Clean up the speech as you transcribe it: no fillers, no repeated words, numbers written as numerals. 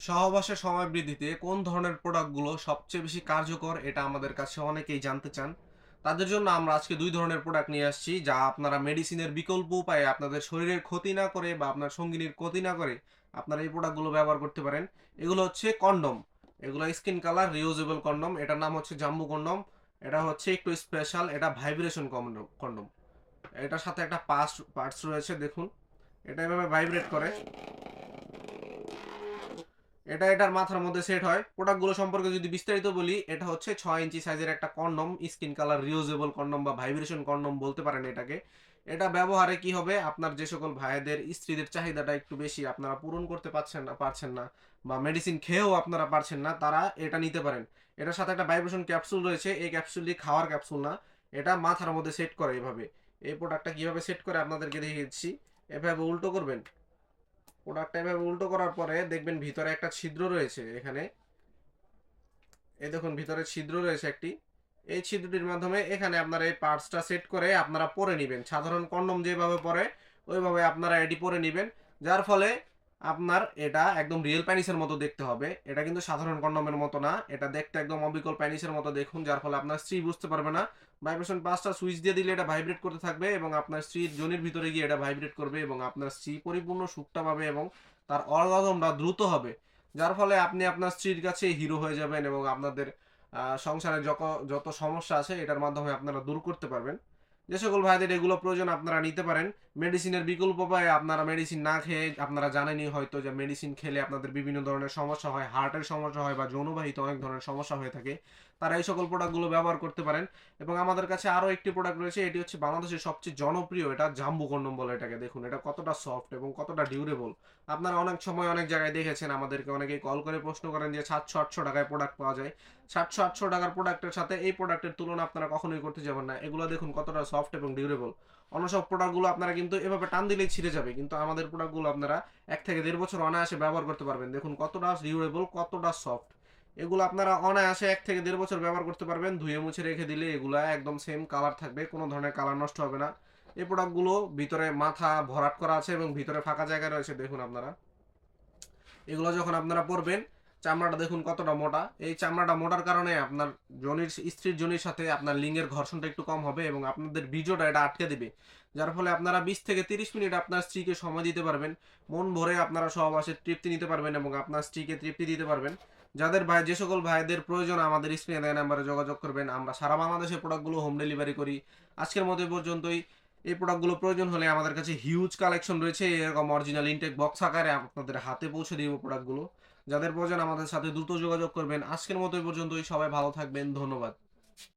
সহবাসের সময় বৃদ্ধিতে কোন ধরনের প্রোডাক্টগুলো সবচেয়ে বেশি কার্যকর এটা আমাদের কাছে অনেকেই জানতে চান। তাদের জন্য আমরা আজকে ২ ধরনের প্রোডাক্ট নিয়ে আসছি যা আপনারা মেডিসিনের বিকল্প উপায়ে আপনাদের শরীরের ক্ষতি না করে বা আপনার সঙ্গিনীর ক্ষতি না করে আপনারা এই প্রোডাক্টগুলো ব্যবহার করতে পারেন। এগুলো হচ্ছে কন্ডম। এগুলো স্কিন কালার রিউজেবল কন্ডম। এটার নাম হচ্ছে জাম্বু কন্ডম। এটা হচ্ছে একটু স্পেশাল। এটা ভাইব্রেশন কন্ডম কন্ডম। এটার সাথে একটা পার্টস রয়েছে দেখুন। এটা এভাবে ভাইব্রেট করে। এটার মাথার মধ্যে সেট হয়। প্রোডাক্টগুলো সম্পর্কে যদি বিস্তারিত বলি, এটা হচ্ছে 6 ইঞ্চি সাইজের একটা condom, skin colour reusable condom বা ভাইব্রেশন কন্ডম বলতে পারেন এটাকে। এটা ব্যবহারে কি হবে, আপনার যে সকল ভাইদের স্ত্রীদের চাহিদাটা একটু বেশি, আপনারা পূরণ করতে পারছেন না বা মেডিসিন খেয়েও আপনারা পারছেন না, তারা এটা নিতে পারেন। এটার সাথে একটা ভাইব্রেশন ক্যাপসুল রয়েছে। এই ক্যাপসুলটি খাওয়ার ক্যাপসুল না, এটা মাথার মধ্যে সেট করে এভাবে। এই প্রোডাক্টটা কিভাবে সেট করে আপনাদেরকে দেখিয়ে দিচ্ছি। এভাবে উল্টো করবেন। প্রোডাক্টটা এভাবে উল্টো করার পরে দেখবেন ভিতরে একটা ছিদ্র রয়েছে এখানে। এই দেখুন ভিতরে ছিদ্র রয়েছে একটি। এই ছিদ্রটির মাধ্যমে এখানে আপনারা এই পার্টসটা সেট করে আপনারা পরে নিবেন। সাধারণ কন্ডম যেভাবে পরে ওইভাবে আপনারা এটি পরে নিবেন। যার ফলে আপনার এটা একদম রিয়েল প্যানিসের মতো দেখতে হবে। এটা কিন্তু সাধারণ কন্ডমের মতো না। এটা দেখতে একদম অবিকল প্যানিসের মতো দেখুন। যার ফলে আপনার স্ত্রী বুঝতে পারবে না। ভাইব্রেশন পাঁচটা সুইচ দিয়ে দিলে এটা ভাইব্রেট করতে থাকবে এবং আপনার স্ত্রীর যোনির ভিতরে গিয়ে এটা ভাইব্রেট করবে এবং আপনার স্ত্রী পরিপূর্ণ সুখটা পাবে এবং তার অর্গাজমটা দ্রুত হবে। যার ফলে আপনি আপনার স্ত্রীর কাছে হিরো হয়ে যাবেন এবং আপনাদের সংসারে যত সমস্যা আছে এটার মাধ্যমে আপনারা দূর করতে পারবেন। যে সকল ভাইদের এগুলো প্রয়োজন আপনারা নিতে পারেন। মেডিসিনের বিকল্প উপায়ে আপনারা মেডিসিন না খেয়ে, আপনারা জানেনই হয়তো যে মেডিসিন খেলে আপনাদের বিভিন্ন ধরনের সমস্যা হয়, হার্টের সমস্যা হয় বা যৌনবাহিত অনেক ধরনের সমস্যা হয়ে থাকে। তারা এই সকল প্রোডাক্টগুলো ব্যবহার করতে পারেন। এবং আমাদের কাছে আরও একটি প্রোডাক্ট রয়েছে, এটি হচ্ছে বাংলাদেশের সবচেয়ে জনপ্রিয়, এটা জাম্বু কন্ডম বলে এটাকে। দেখুন এটা কতটা সফট এবং কতটা ডিউরেবল। আপনারা অনেক সময় অনেক জায়গায় দেখেছেন, আমাদেরকে অনেকেই কল করে প্রশ্ন করেন যে 700-800 টাকায় প্রোডাক্ট পাওয়া যায়। 700-800 টাকার প্রোডাক্টের সাথে এই প্রোডাক্টের তুলনা আপনারা কখনোই করতে যাবেন না। এগুলো দেখুন কতটা সফট এবং ডিউরেবল। অন্য সব প্রোডাক্টগুলো আপনারা কিন্তু এভাবে টান দিলেই ছিঁড়ে যাবে, কিন্তু আমাদের প্রোডাক্টগুলো আপনারা 1 থেকে 1.5 বছর অনায়াসে ব্যবহার করতে পারবেন। দেখুন কতটা ডিউরেবল, কতটা সফট। এগুলো আপনারা অনায়াসে 1 থেকে 1.5 বছর ব্যবহার করতে পারবেন। ধুয়ে মুছে রেখে দিলে এগুলো একদম সেম কালার থাকবে, কোনো ধরনের কালার নষ্ট হবে না। এই প্রোডাক্টগুলো ভিতরে মাথা ভরাট করা আছে এবং ভিতরে ফাঁকা জায়গা রয়েছে দেখুন আপনারা। এগুলো যখন আপনারা পরবেন, চামড়াটা দেখুন কতটা মোটা। এই চামড়াটা মোটার কারণে আপনার স্ত্রীর যোনির সাথে আপনার লিঙ্গের ঘর্ষণটা একটু কম হবে এবং আপনাদের বীর্যটা এটা আটকে দিবে। যার ফলে আপনারা 20 থেকে 30 মিনিট আপনার স্ত্রীকে সময় দিতে পারবেন। মন ভরে আপনারা সহবাসের তৃপ্তি নিতে পারবেন এবং আপনার স্ত্রীকে তৃপ্তি দিতে পারবেন। যে সকল ভাইদের প্রয়োজন আমাদের স্ক্রিনে দেওয়া নাম্বারে যোগাযোগ করবেন। আমরা সারা বাংলাদেশে প্রোডাক্টগুলো হোম ডেলিভারি করি। আজকের মতো এই পর্যন্তই। এই প্রোডাক্টগুলো প্রয়োজন হলে আমাদের কাছে হিউজ কালেকশন রয়েছে, এরকম অরিজিনাল ইনটেক বক্স আকারে আপনাদের হাতে পৌঁছে দিব প্রোডাক্টগুলো। যাদের প্রয়োজন আমাদের সাথে দ্রুত যোগাযোগ করবেন। আজকের মতো এই পর্যন্তই। সবাই ভালো থাকবেন। ধন্যবাদ।